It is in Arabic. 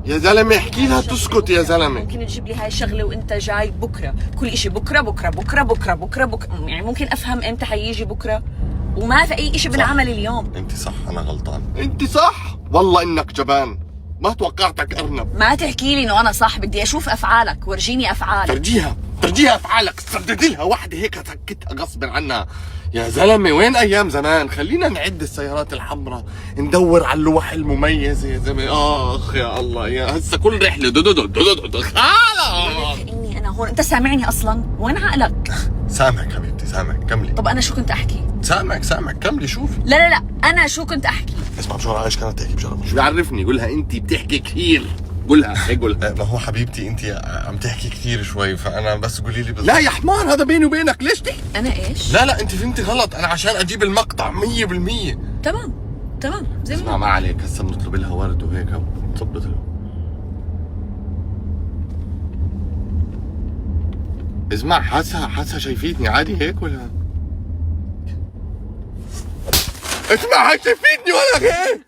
يا زلمه احكي لها تسكت يا زلمه. ممكن تجيب لي هاي الشغله وانت جاي بكره، كل اشي بكره بكره بكره بكره بكره بكره، يعني ممكن افهم امتى حيجي بكره، وما في اي اشي بنعمل اليوم. انت صح، انا غلطان. انت صح والله انك جبان، ما توقعتك ارنب. ما تحكي لي انه انا صح، بدي اشوف افعالك، ورجيني افعالك. فرجيها افعالك، سدد لها واحده هيك سكتها غصب عنها. يا زلمه وين ايام زمان؟ خلينا نعد السيارات الحمراء، ندور على اللوح المميزه يا زلمه. اخ يا الله، يا هسه كل رحله خلاص. اني انا هون، انت سامعني اصلا؟ وين عقلك؟ سامعك حبيبتي، سامعك، كملي. طب انا شو كنت احكي؟ سامعك، كملي شوفي. لا لا لا، انا شو كنت احكي؟ اسمع بشغله، ايش كانت تحكي بشغله؟ شو بيعرفني؟ قولها انت بتحكي كثير، قولها هيك قولها. ما هو حبيبتي انت عم تحكي كثير شوي، فانا بس قولي لي بالضبط. لا يا حمار، هذا بيني وبينك، ليش تحكي؟ انا ايش؟ لا انت فهمتي غلط، انا عشان اجيب المقطع 100%. تمام زي اسمع ما عليك، هسه بنطلب لها ورد وهيك بتظبط له. اسمع، حاسها شايفيتني عادي هيك ولا؟ اسمع، هاي شايفيتني ولا هيك؟